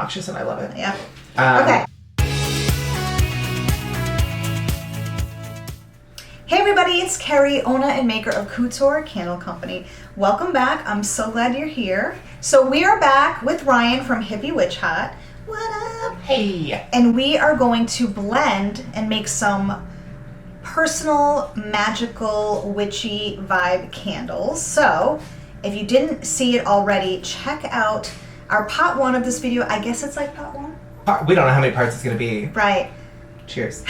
obnoxious and I love it. Yeah. Okay. Hey everybody, it's Kerry, owner and maker of Couture Candle Company. Welcome back. I'm so glad you're here. So we are back with Ryan from Hippie Witch Hut. What up? Hey. And we are going to blend and make some personal, magical, witchy vibe candles. So if you didn't see it already, check out our part one of this video. I guess it's like part one? We don't know how many parts it's going to be. Right. Cheers.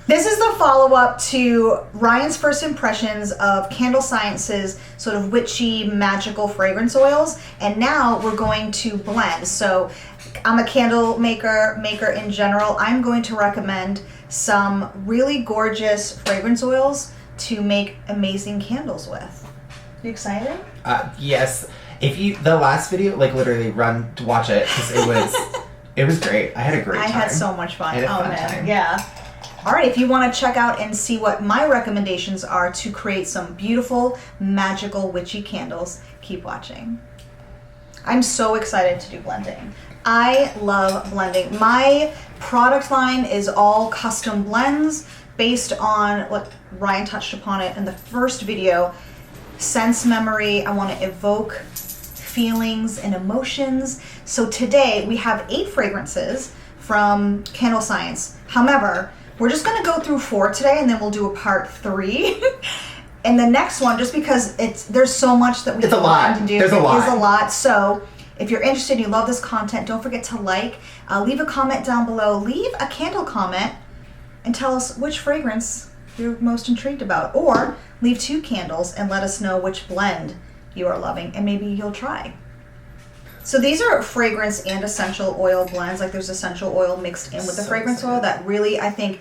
This is the follow-up to Ryan's first impressions of Candle Science's sort of witchy, magical fragrance oils, and now we're going to blend. So I'm a candle maker in general. I'm going to recommend some really gorgeous fragrance oils to make amazing candles with. You excited? Yes. If you, the last video, like literally run to watch it, because it was great. I had a great time. I had so much fun. I had a fun man. time. Yeah. All right, if you want to check out and see what my recommendations are to create some beautiful, magical, witchy candles, keep watching. I'm so excited to do blending. I love blending. My product line is all custom blends based on what Ryan touched upon it in the first video. Sense memory, I want to evoke feelings and emotions. So today we have 8 fragrances from Candle Science. However, we're just going to go through 4 today, and then we'll do a part 3. And the next one, just because there's so much that we want to do. There's a lot. It is a lot. So if you're interested, you love this content, don't forget to leave a comment down below, leave a candle comment, and tell us which fragrance you're most intrigued about. Or leave 2 candles and let us know which blend you are loving, and maybe you'll try. So these are fragrance and essential oil blends. Like there's essential oil mixed in with the fragrance oil that really, I think,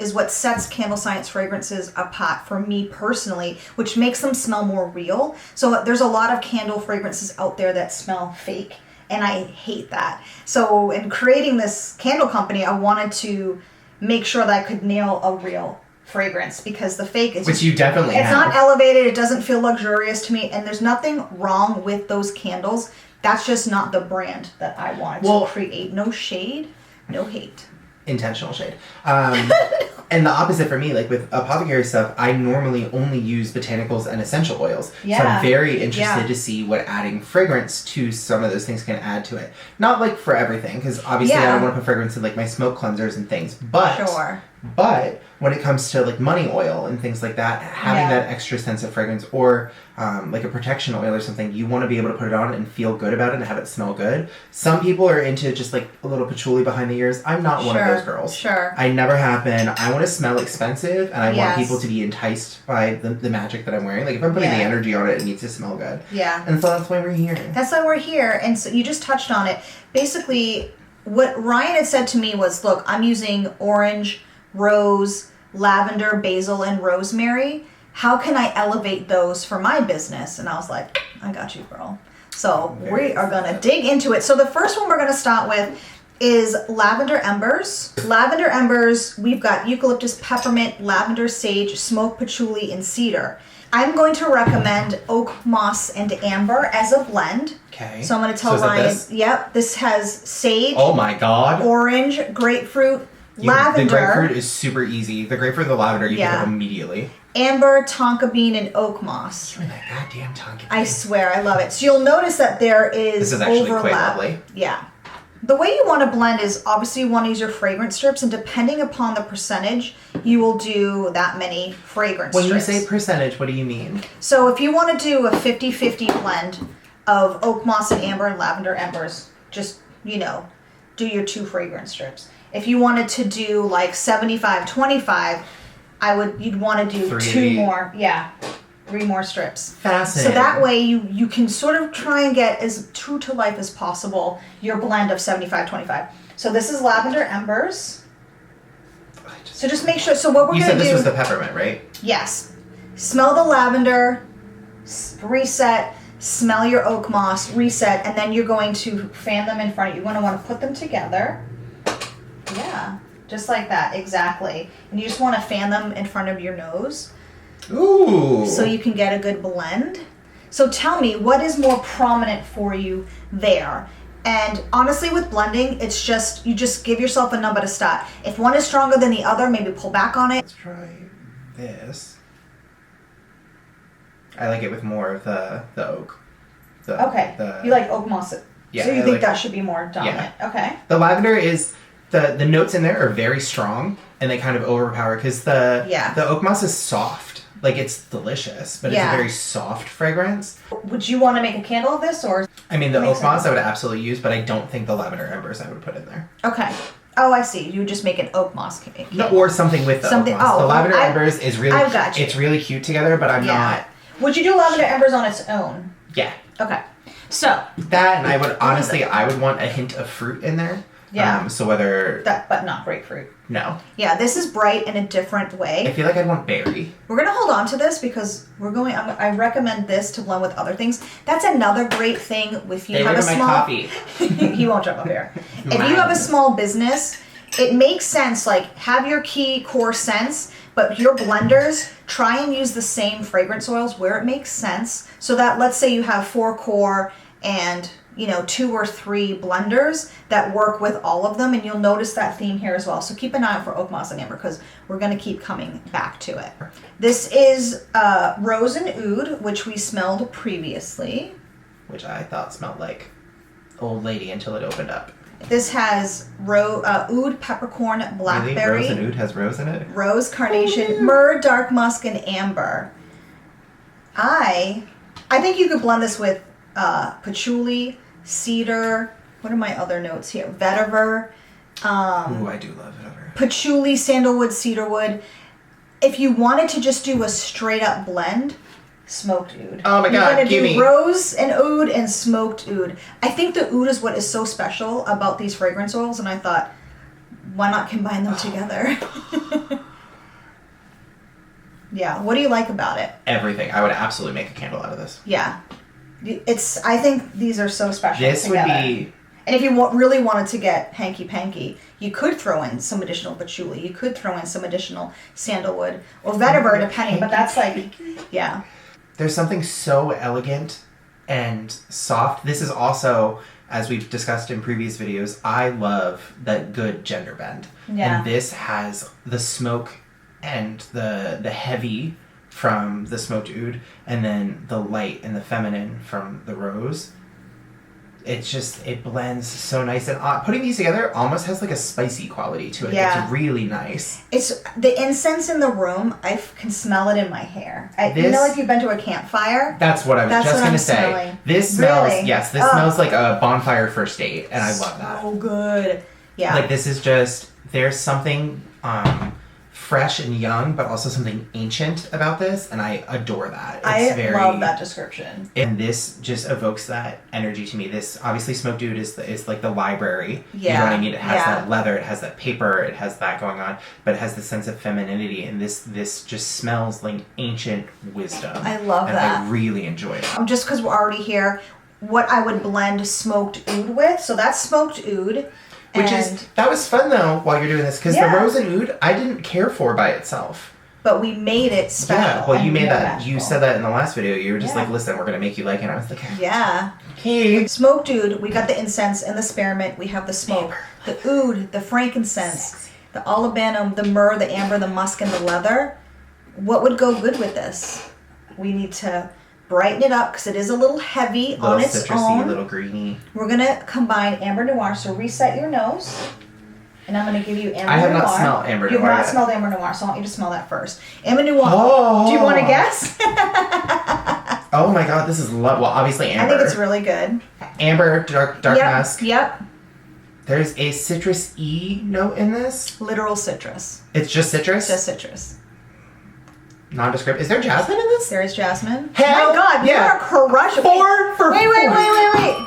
is what sets Candle Science fragrances apart for me personally, which makes them smell more real. So there's a lot of candle fragrances out there that smell fake, and I hate that. So in creating this candle company, I wanted to make sure that I could nail a real fragrance, because the fake is which you definitely have. It's not elevated, it doesn't feel luxurious to me, and there's nothing wrong with those candles. That's just not the brand that I wanted to create. No shade, no hate. Intentional shade. And the opposite for me, like with apothecary stuff, I normally only use botanicals and essential oils. Yeah. So I'm very interested to see what adding fragrance to some of those things can add to it. Not like for everything, because obviously I don't want to put fragrance in like my smoke cleansers and things. But when it comes to like money oil and things like that, having that extra sense of fragrance, or like a protection oil or something, you want to be able to put it on and feel good about it and have it smell good. Some people are into just like a little patchouli behind the ears. I'm not one of those girls. Sure. I never have been. I want to smell expensive, and I want people to be enticed by the magic that I'm wearing. Like if I'm putting the energy on it, it needs to smell good. Yeah. And so that's why we're here. That's why we're here. And so you just touched on it. Basically, what Ryan had said to me was, look, I'm using orange, rose, lavender, basil, and rosemary. How can I elevate those for my business? And I was like, I got you, girl. So we are going to dig into it. So the first one we're going to start with is Lavender Embers. Lavender Embers, we've got eucalyptus, peppermint, lavender, sage, smoke, patchouli, and cedar. I'm going to recommend oak, moss, and amber as a blend. Okay. So I'm going to tell Ryan, this has sage. Oh my God. Orange, grapefruit, lavender. The grapefruit is super easy. The grapefruit and the lavender, you pick up immediately. Amber, tonka bean, and oak moss. Try that goddamn tonka bean. I swear, I love it. So you'll notice that there is This is actually overlap. quite lovely. Yeah. The way you want to blend is obviously you want to use your fragrance strips, and depending upon the percentage, you will do that many fragrance strips. When you say percentage, what do you mean? So if you want to do a 50-50 blend of oak moss and amber and lavender embers, just, do your 2 fragrance strips. If you wanted to do like 75-25, you'd want to do 2 more. Yeah. 3 more strips. Fascinating. So that way you can sort of try and get as true to life as possible your blend of 75-25. So this is Lavender Embers. So just make sure. So what we're going to do. You said this was the peppermint, right? Yes. Smell the lavender, reset, smell your oak moss, reset, and then you're going to fan them in front of you. You're going to want to put them together. Yeah. Just like that. Exactly. And you just want to fan them in front of your nose. Ooh. So you can get a good blend. So tell me, what is more prominent for you there? And honestly, with blending, it's just, you just give yourself a number to start. If one is stronger than the other, maybe pull back on it. Let's try this. I like it with more of the oak. You like oak moss. Yeah, so you think that should be more dominant. Yeah. Okay. The lavender is, the notes in there are very strong, and they kind of overpower, because the oak moss is soft. Like, it's delicious, but it's a very soft fragrance. Would you want to make a candle of this, or? I mean, the oak moss I would absolutely use, but I don't think the lavender embers I would put in there. Okay. Oh, I see. You would just make an oak moss cake. No, or something with the oak moss. The lavender embers is really, it's really cute together, but I'm not. Would you do lavender embers on its own? Yeah. Okay. So. That, and I would, honestly, I would want a hint of fruit in there. Yeah. So whether... But not grapefruit. No. Yeah, this is bright in a different way. I feel like I'd want berry. We're going to hold on to this because we're going... I recommend this to blend with other things. That's another great thing if you have a small... my coffee. He won't jump up here. If you have a small business, it makes sense. Like, have your key core scents, but your blenders, try and use the same fragrance oils where it makes sense. So that, let's say you have 4 core and... 2 or 3 blenders that work with all of them, and you'll notice that theme here as well. So keep an eye out for oak moss and amber because we're going to keep coming back to it. This is rose and oud, which we smelled previously. Which I thought smelled like old lady until it opened up. This has oud, peppercorn, blackberry. Really? Rose and oud has rose in it? Rose, carnation, myrrh, dark musk, and amber. I think you could blend this with patchouli, cedar. What are my other notes here? Vetiver. Ooh, I do love vetiver. Patchouli, sandalwood, cedarwood. If you wanted to just do a straight up blend, smoked oud. Oh my God, You're gonna do rose and oud and smoked oud. I think the oud is what is so special about these fragrance oils, and I thought, why not combine them together? Yeah. What do you like about it? Everything. I would absolutely make a candle out of this. Yeah. I think these are so special This together. would be... And if you really wanted to get hanky-panky, you could throw in some additional patchouli. You could throw in some additional sandalwood or vetiver, depending. But that's like, yeah. There's something so elegant and soft. This is also, as we've discussed in previous videos, I love that good gender bend. Yeah. And this has the smoke and the heavy from the smoked oud, and then the light and the feminine from the rose. It's just, it blends so nice, and putting these together almost has like a spicy quality to it. Yeah. It's really nice. It's the incense in the room. I can smell it in my hair. Like you've been to a campfire. That's what I was just going to say. Smelling. This smells, yes, this smells like a bonfire first date, and I love that. Oh, good. Yeah. Like, this is just, there's something fresh and young, but also something ancient about this, and I adore that. I love that description. And this just evokes that energy to me. This, obviously, smoked oud is like the library. Yeah. You know what I mean? It has that leather, it has that paper, it has that going on, but it has the sense of femininity, and this just smells like ancient wisdom. I love that. And I really enjoy it. Just because we're already here, what I would blend smoked oud with, so that's smoked oud. That was fun though while you're doing this, because the rose and oud I didn't care for by itself. But we made it special. Yeah, well, you made that. Magical. You said that in the last video. You were just like, listen, we're going to make you like it. And I was like, yeah. Okay. Smoked oud, we got the incense and the spearmint. We have the smoke. The oud, the frankincense, the olibanum, the myrrh, the amber, the musk, and the leather. What would go good with this? We need to brighten it up because it is a little heavy on its citrusy, little greeny. We're going to combine amber noir. So reset your nose. And I'm going to give you amber noir. I have not smelled amber noir. You have not smelled amber noir, so I want you to smell that first. Amber noir. Oh. Do you want to guess? Oh my God, this is well, obviously amber. I think it's really good. Amber, dark musk. Yep. There's a citrus-y note in this. Literal citrus. It's just citrus? Just citrus. Nondescript. Is there jasmine in this? There is jasmine. Hell my God, you are crushing. 4 for 4. Wait.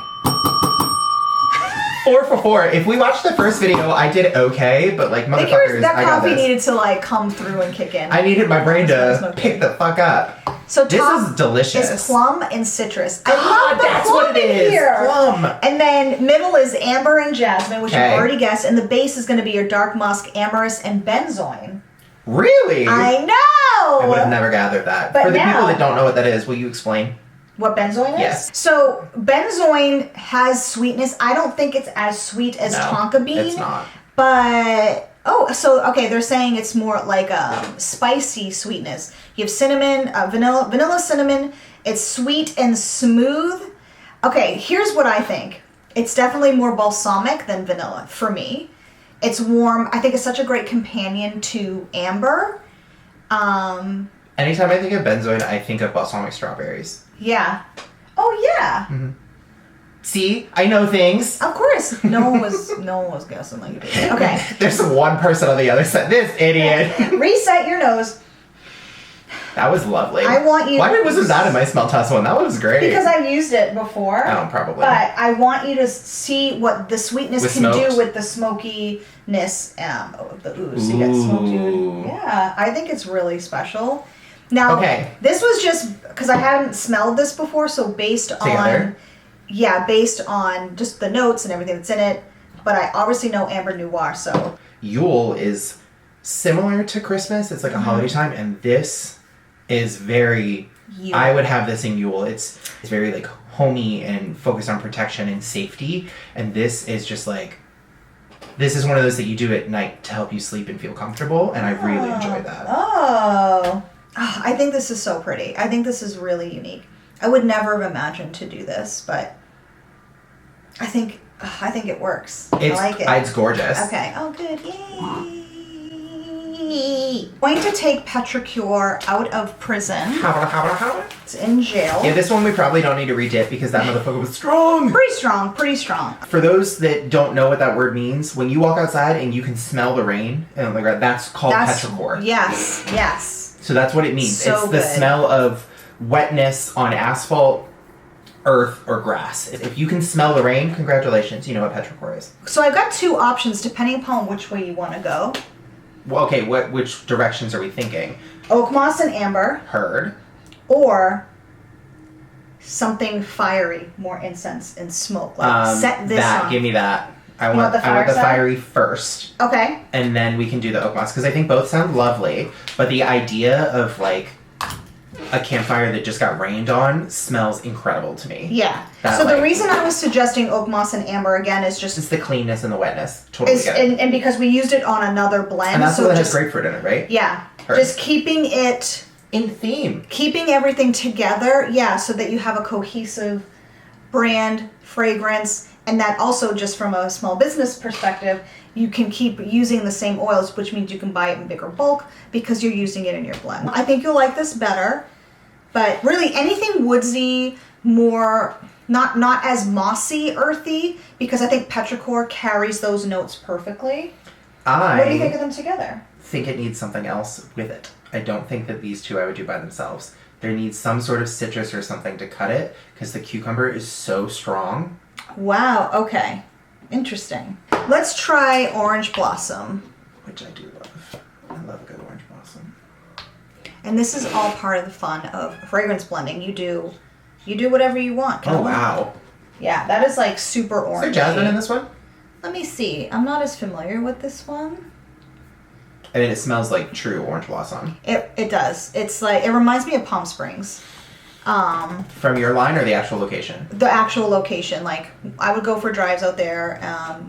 4 for 4. If we watched the first video, I did okay, but like motherfuckers, that coffee needed to like come through and kick in. I needed my brain to pick the fuck up. So this is delicious. Is plum and citrus. I love the that's plum what it is. Here. Plum. And then middle is amber and jasmine, which you've already guessed, and the base is going to be your dark musk, amorous, and benzoin. Really? I know. I would have never gathered that. But for the people that don't know what that is, will you explain? What benzoin is? Yes. So benzoin has sweetness. I don't think it's as sweet as tonka bean. It's not. But they're saying it's more like spicy sweetness. You have cinnamon, vanilla cinnamon. It's sweet and smooth. Okay, here's what I think. It's definitely more balsamic than vanilla for me. It's warm. I think it's such a great companion to amber. Anytime I think of benzoin, I think of balsamic strawberries. Yeah. Oh yeah. Mm-hmm. See, I know things. Of course. No one was guessing like you did. Okay. There's one person on the other side. This idiot. Reset your nose. That was lovely. I want you. Why wasn't that in my smell test one? That was great. Because I've used it before. Oh, probably. But I want you to see what the sweetness can do with the smokiness of the ooze. You get smoked. Yeah, I think it's really special. Now, this was just because I hadn't smelled this before, so based on just the notes and everything that's in it. But I obviously know Amber Noir, so. Yule is similar to Christmas. It's like a holiday time, and this is very Yule. I would have this in Yule. It's very like homey and focused on protection and safety, and this is just like, this is one of those that you do at night to help you sleep and feel comfortable, and I really enjoy that. I think this is so pretty. I think this is really unique. I would never have imagined to do this, but I think it works. I like it. It's gorgeous. Okay. Oh, good. Yay. Going to take Petra out of prison. It's in jail. Yeah, this one we probably don't need to redip because that motherfucker was strong. Pretty strong. For those that don't know what that word means, when you walk outside and you can smell the rain, and like that's called petrichor. Yes. So that's what it means. So it's the smell of wetness on asphalt, earth, or grass. If you can smell the rain, congratulations, you know what petrichor is. So I've got two options depending upon which way you want to go. Well, okay, which directions are we thinking? Oak moss and amber. Heard. Or something fiery, more incense and smoke. Like set this on. Give me that. I want the fiery first. Okay. And then we can do the oak moss, because I think both sound lovely, but the idea of like a campfire that just got rained on smells incredible to me. Yeah. So the reason I was suggesting oak moss and amber again is just... It's the cleanness and the wetness. Totally get it. And because we used it on another blend. And that's what has grapefruit in it, right? Yeah. Just keeping it... in theme. Keeping everything together, so that you have a cohesive brand, fragrance, and that also just from a small business perspective, you can keep using the same oils, which means you can buy it in bigger bulk because you're using it in your blend. I think you'll like this better, but really anything woodsy, more not as mossy, earthy, because I think petrichor carries those notes perfectly. What do you think of them together? Think it needs something else with it. I don't think that these two I would do by themselves. There needs some sort of citrus or something to cut it, because the cucumber is so strong. Wow, okay. Interesting. Let's try orange blossom. Which I do love. I love a good orange blossom. And this is all part of the fun of fragrance blending. You do whatever you want. Oh, wow. Yeah, that is like super orange. Is there jasmine in this one? Let me see. I'm not as familiar with this one. I mean, it smells like true orange blossom. It does. It's like, it reminds me of Palm Springs. From your line or the actual location? The actual location. Like, I would go for drives out there.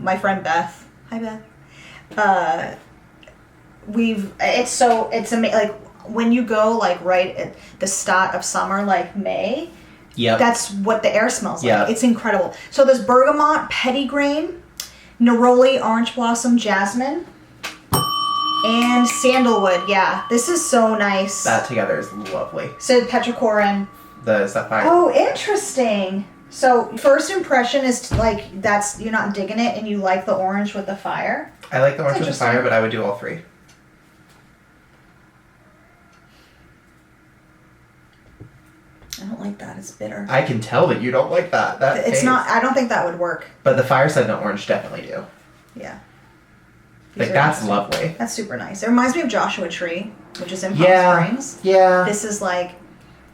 My friend Beth. Hi, Beth. It's amazing. Like, when you go, like, right at the start of summer, like May, that's what the air smells like. It's incredible. So there's bergamot, pettigrain, neroli, orange blossom, jasmine, and sandalwood. Yeah, this is so nice. That together is lovely. So petrichor and the sapphire. Oh, interesting. So first impression is like you're not digging it, and you like the orange with the fire. I like the orange with the fire, but I would do all three. I don't like that. It's bitter. I can tell that you don't like that. It's not. I don't think that would work. But the fireside and the orange definitely do. Yeah. Like, that's lovely. That's super nice. It reminds me of Joshua Tree, which is in Palm Springs. Yeah. This is like,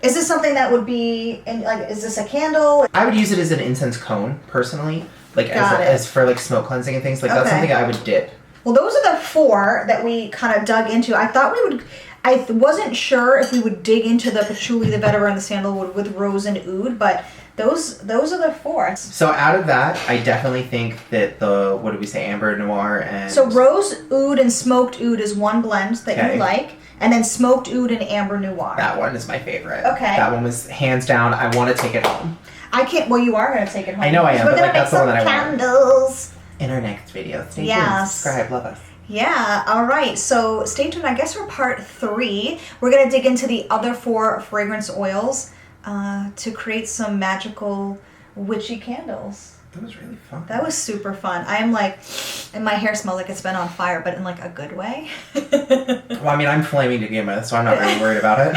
is this something that would be, is this a candle? I would use it as an incense cone, personally. Like, as for, like, smoke cleansing and things. Like, that's something I would dip. Well, those are the 4 that we kind of dug into. I thought we would, I wasn't sure if we would dig into the patchouli, the vetiver, and the sandalwood with rose and oud, but those are the 4. So out of that, I definitely think that the, what did we say, amber, noir, and... So rose, oud, and smoked oud is one blend that you like, and then smoked oud and amber noir. That one is my favorite. Okay. That one was hands down, I want to take it home. I can't, well, you are going to take it home. I know I am, but like, that's the one that I want. Candles. In our next video. Stay tuned, subscribe, love us. Yeah, all right. So stay tuned. I guess for part 3, we're going to dig into the other 4 fragrance oils to create some magical witchy candles. That was really fun. That was super fun. I am like, and my hair smells like it's been on fire, but in like a good way. Well, I mean, I'm flaming to begin with, so I'm not really worried about it.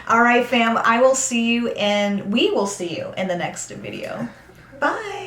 All right, fam. We will see you in the next video. Bye.